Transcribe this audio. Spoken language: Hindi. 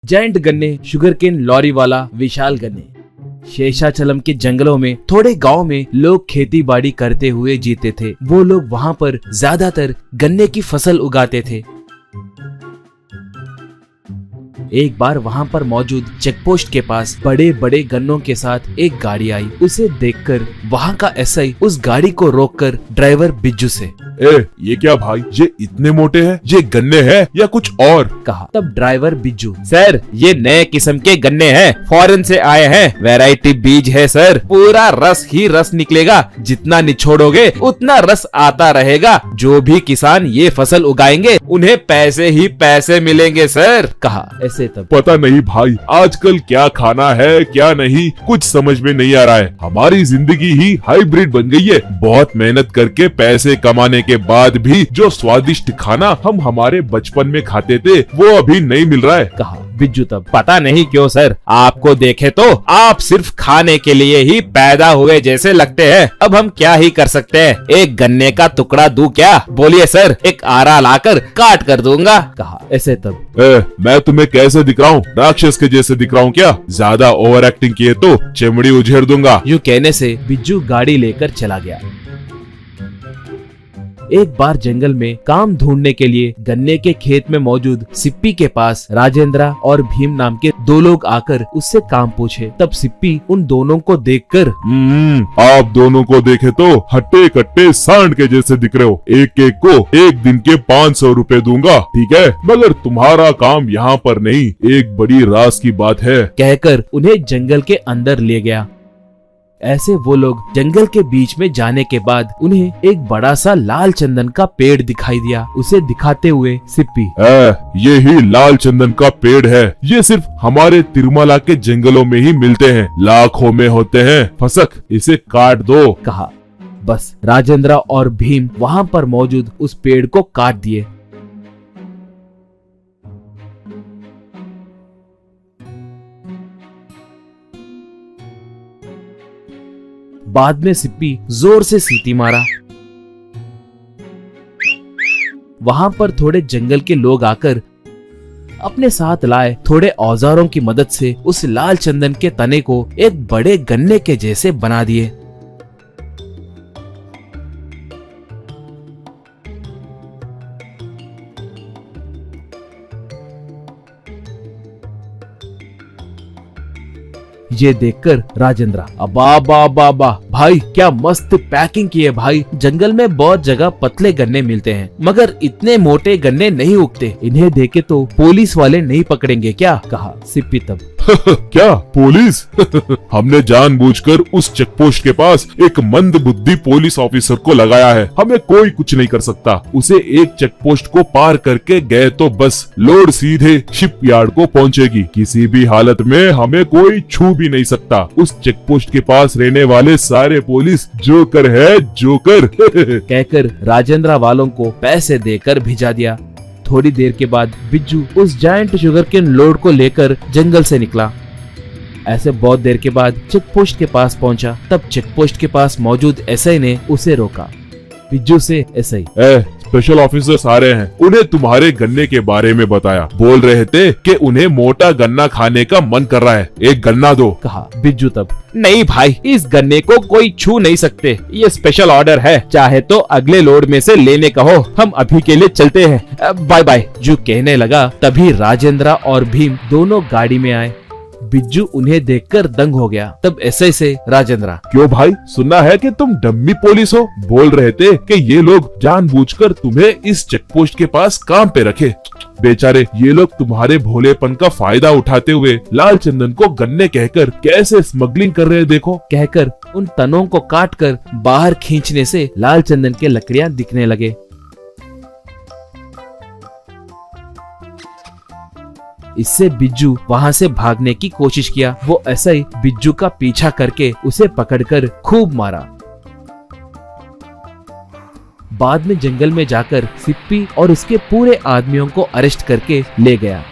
जायंट गन्ने, शुगरकेन लॉरी वाला विशाल गन्ने। शेषाचलम के जंगलों में थोड़े गांव में लोग खेती बाड़ी करते हुए जीते थे। वो लोग वहां पर ज्यादातर गन्ने की फसल उगाते थे। एक बार वहां पर मौजूद चेकपोस्ट के पास बड़े बड़े गन्नों के साथ एक गाड़ी आई। उसे देखकर वहां का एसआई उस गाड़ी को रोककर ड्राइवर बिज्जू से, ये क्या भाई, ये इतने मोटे हैं, ये गन्ने हैं या कुछ और? कहा। तब ड्राइवर बिज्जू, सर ये नए किस्म के गन्ने हैं, फॉरेन से आए हैं, वैरायटी बीज है सर, पूरा रस ही रस निकलेगा, जितना निचोड़ोगे उतना रस आता रहेगा। जो भी किसान ये फसल उगाएंगे उन्हें पैसे ही पैसे मिलेंगे सर। कहा। ऐसे तब पता नहीं भाई, आजकल क्या खाना है क्या नहीं कुछ समझ में नहीं आ रहा है। हमारी जिंदगी ही हाइब्रिड बन गई है। बहुत मेहनत करके पैसे कमाने के बाद भी जो स्वादिष्ट खाना हम हमारे बचपन में खाते थे वो अभी नहीं मिल रहा है। कहा। बिज्जू तब, पता नहीं क्यों सर, आपको देखे तो आप सिर्फ खाने के लिए ही पैदा हुए जैसे लगते हैं। अब हम क्या ही कर सकते हैं, एक गन्ने का टुकड़ा दूं क्या? बोलिए सर, एक आरा लाकर काट कर दूंगा। कहा। ऐसे तब, मैं तुम्हें कैसे दिख रहा हूँ, राक्षस के जैसे दिख रहा हूँ क्या? ज्यादा ओवर एक्टिंग किए तो चमड़ी उझेड़ दूंगा। यूँ कहने से बिज्जू गाड़ी लेकर चला गया। एक बार जंगल में काम ढूंढने के लिए गन्ने के खेत में मौजूद सिप्पी के पास राजेंद्र और भीम नाम के दो लोग आकर उससे काम पूछे। तब सिप्पी उन दोनों को देखकर, आप दोनों को देखे तो हट्टे कट्टे सांड के जैसे दिख रहे हो। एक एक को एक दिन के 500 रुपए दूंगा, ठीक है? मगर तुम्हारा काम यहाँ पर नहीं, एक बड़ी राज की बात है। कहकर उन्हें जंगल के अंदर ले गया। ऐसे वो लोग जंगल के बीच में जाने के बाद उन्हें एक बड़ा सा लाल चंदन का पेड़ दिखाई दिया। उसे दिखाते हुए सिप्पी, ये ही लाल चंदन का पेड़ है। ये सिर्फ हमारे तिरुमला के जंगलों में ही मिलते हैं, लाखों में होते हैं। फसक, इसे काट दो। कहा। बस राजेंद्र और भीम वहाँ पर मौजूद उस पेड़ को काट दिए। बाद में सिप्पी जोर से सीटी मारा। वहां पर थोड़े जंगल के लोग आकर अपने साथ लाए थोड़े औजारों की मदद से उस लाल चंदन के तने को एक बड़े गन्ने के जैसे बना दिए। ये देखकर राजेंद्र, अबा भाई क्या मस्त पैकिंग की है भाई। जंगल में बहुत जगह पतले गन्ने मिलते हैं मगर इतने मोटे गन्ने नहीं उगते। इन्हें देखे तो पुलिस वाले नहीं पकड़ेंगे क्या? कहा। सिप्पी तब, क्या पुलिस? हमने जानबूझकर उस चेकपोस्ट के पास एक मंद बुद्धि पुलिस ऑफिसर को लगाया है। हमें कोई कुछ नहीं कर सकता। उसे एक चेकपोस्ट को पार करके गए तो बस लोड सीधे शिपयार्ड को पहुंचेगी। किसी भी हालत में हमें कोई छू भी नहीं सकता। उस चेकपोस्ट के पास रहने वाले सारे पुलिस जोकर है, जोकर। कहकर राजेंद्र वालों को पैसे देकर भिजा दिया। थोड़ी देर के बाद बिज्जू उस जायंट शुगरकेन लोड को लेकर जंगल से निकला। ऐसे बहुत देर के बाद चेकपोस्ट के पास पहुंचा। तब चेकपोस्ट के पास मौजूद एसआई ने उसे रोका। बिज्जू से एसआई, स्पेशल ऑफिसर्स आ रहे हैं, उन्हें तुम्हारे गन्ने के बारे में बताया। बोल रहे थे कि उन्हें मोटा गन्ना खाने का मन कर रहा है, एक गन्ना दो। कहा। बिज्जू तब, नहीं भाई, इस गन्ने को कोई छू नहीं सकते, ये स्पेशल ऑर्डर है। चाहे तो अगले लोड में से लेने कहो, हम अभी के लिए चलते हैं, बाय बाय। जो कहने लगा तभी राजेंद्र और भीम दोनों गाड़ी में आए। बिज्जू उन्हें देखकर दंग हो गया। तब ऐसे से राजेंद्र, क्यों भाई, सुनना है कि तुम डम्मी पुलिस हो? बोल रहे थे कि ये लोग जानबूझकर तुम्हें इस चेकपोस्ट के पास काम पे रखे। बेचारे ये लोग तुम्हारे भोलेपन का फायदा उठाते हुए लाल चंदन को गन्ने कहकर कैसे स्मगलिंग कर रहे हैं देखो। कहकर उन तनों को काट कर बाहर खींचने से लाल चंदन के लकड़ियां दिखने लगे। इससे बिज्जू वहां से भागने की कोशिश किया। वो ऐसा ही बिज्जू का पीछा करके उसे पकड़कर खूब मारा। बाद में जंगल में जाकर सिप्पी और उसके पूरे आदमियों को अरेस्ट करके ले गया।